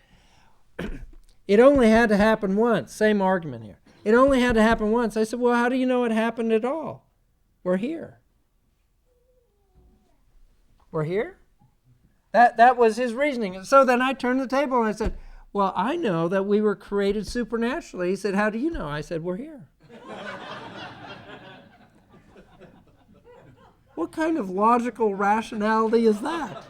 it only had to happen once. Same argument here. It only had to happen once. I said, well, how do you know it happened at all? We're here. We're here? That was his reasoning. So then I turned the table and I said, well, I know that we were created supernaturally. He said, how do you know? I said, we're here. What kind of logical rationality is that?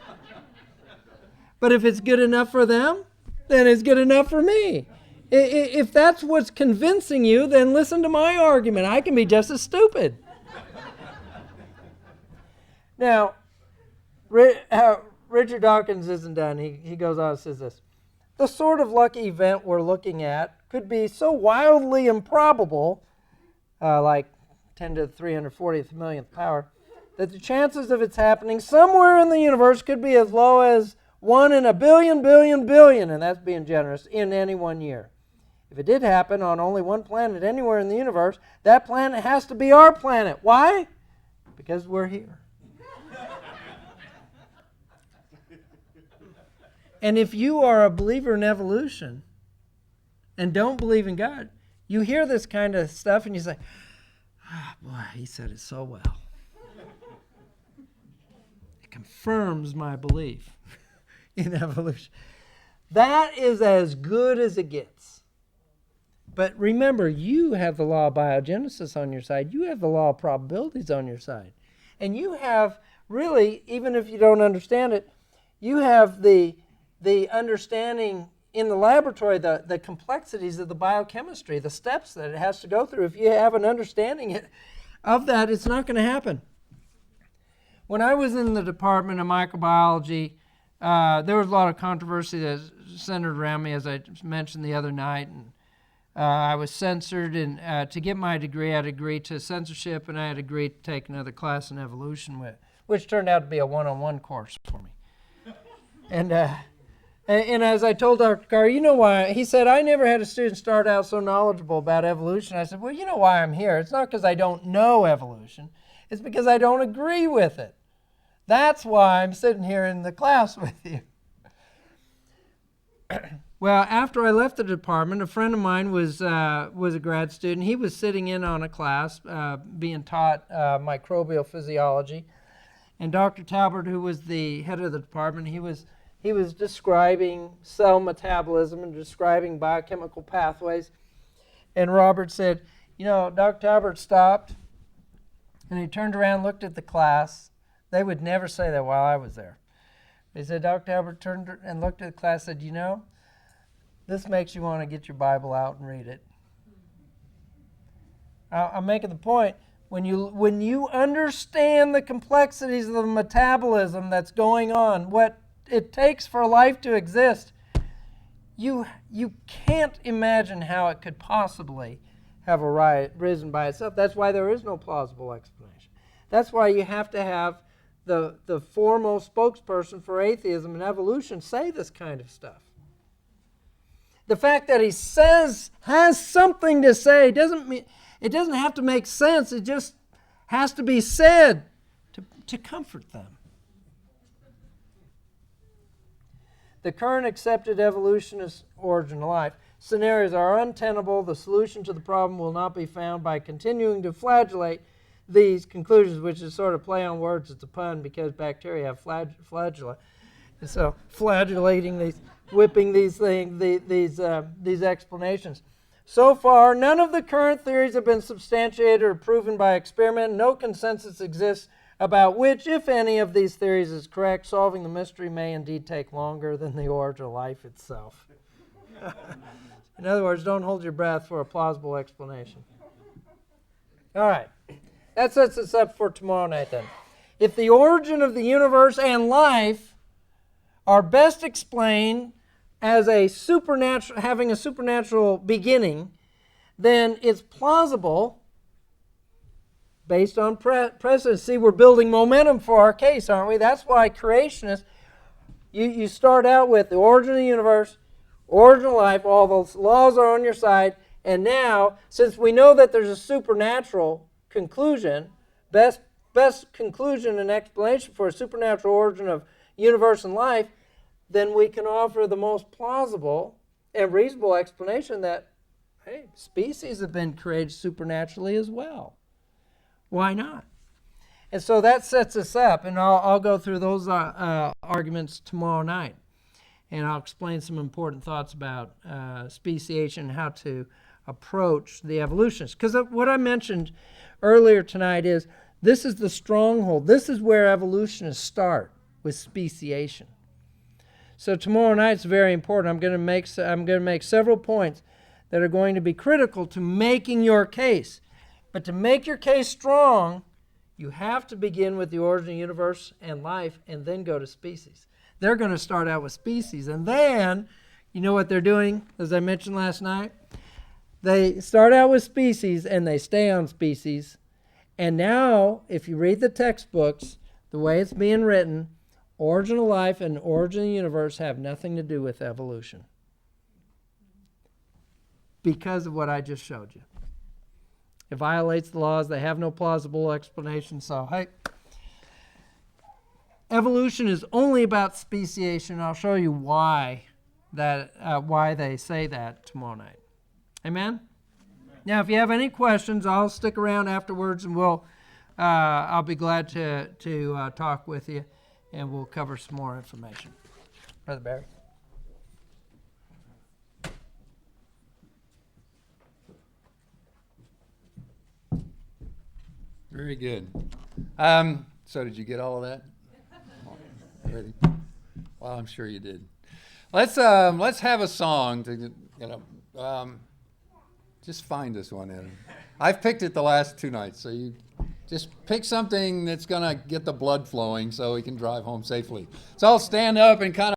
But if it's good enough for them, then it's good enough for me. If that's what's convincing you, then listen to my argument. I can be just as stupid. Now, Richard Dawkins isn't done. He goes on and says this. The sort of lucky event we're looking at could be so wildly improbable, like 10 to the 340th millionth power, that the chances of its happening somewhere in the universe could be as low as 1 in a billion, and that's being generous, in any 1 year. If it did happen on only one planet anywhere in the universe, that planet has to be our planet. Why? Because we're here. And if you are a believer in evolution and don't believe in God, you hear this kind of stuff and you say, oh boy, he said it so well. It confirms my belief in evolution. That is as good as it gets. But remember, you have the law of biogenesis on your side. You have the law of probabilities on your side. And you have really, even if you don't understand it, you have the understanding in the laboratory, the complexities of the biochemistry, the steps that it has to go through. If you have an understanding of that, it's not going to happen. when I was in the Department of Microbiology, there was a lot of controversy that centered around me, as I mentioned the other night. And I was censored, and to get my degree, I had agreed to censorship, and I had agreed to take another class in evolution, which turned out to be a one-on-one course for me. And as I told Dr. Carr, you know why? He said, I never had a student start out so knowledgeable about evolution. I said, well, you know why I'm here. It's not because I don't know evolution. It's because I don't agree with it. That's why I'm sitting here in the class with you. Well, after I left the department, a friend of mine was a grad student. He was sitting in on a class being taught microbial physiology. And Dr. Talbert, who was the head of the department, he was describing cell metabolism and describing biochemical pathways. And Robert said, you know, Dr. Talbert stopped, and he turned around and looked at the class. They would never say that while I was there. He said, Dr. Talbert turned and looked at the class and said, you know, this makes you want to get your Bible out and read it. I'm making the point, when you understand the complexities of the metabolism that's going on, what it takes for life to exist, you can't imagine how it could possibly have arisen by itself. That's why there is no plausible explanation. That's why you have to have the foremost spokesperson for atheism and evolution say this kind of stuff. The fact that he has something to say doesn't mean it doesn't have to make sense. It just has to be said to comfort them. The current accepted evolutionist origin of life scenarios are untenable. The solution to the problem will not be found by continuing to flagellate these conclusions, which is sort of play on words. It's a pun because bacteria have flagella. And so flagellating these, whipping these things, these explanations. So far, none of the current theories have been substantiated or proven by experiment. No consensus exists about which, if any, of these theories is correct. Solving the mystery may indeed take longer than the origin of life itself. In other words, don't hold your breath for a plausible explanation. All right. That sets us up for tomorrow night then. If the origin of the universe and life are best explained as a supernatural, having a supernatural beginning, then it's plausible based on precedent. See, we're building momentum for our case, aren't we? That's why creationists, you start out with the origin of the universe, origin of life, all those laws are on your side, and now, since we know that there's a supernatural conclusion, best conclusion and explanation for a supernatural origin of universe and life, then we can offer the most plausible and reasonable explanation that, hey, species have been created supernaturally as well. Why not? And so that sets us up, and I'll go through those arguments tomorrow night, and I'll explain some important thoughts about speciation and how to approach the evolutionists. Because what I mentioned earlier tonight is this is the stronghold. This is where evolutionists start, with speciation. So tomorrow night's very important. I'm going to make several points that are going to be critical to making your case. But to make your case strong, you have to begin with the origin of the universe and life and then go to species. They're going to start out with species. And then, you know what they're doing, as I mentioned last night? They start out with species and they stay on species. And now, if you read the textbooks, the way it's being written, origin of life and origin of the universe have nothing to do with evolution. Because of what I just showed you. It violates the laws. They have no plausible explanation. So, hey, evolution is only about speciation. I'll show you why they say that tomorrow night. Amen? Now, if you have any questions, I'll stick around afterwards, and I'll be glad to talk with you, and we'll cover some more information. Brother Barry. Very good. So did you get all of that? Ready? Well, I'm sure you did. Let's have a song to just find us one. Adam. I've picked it the last two nights, so Just pick something that's going to get the blood flowing so we can drive home safely. So I'll stand up and kind of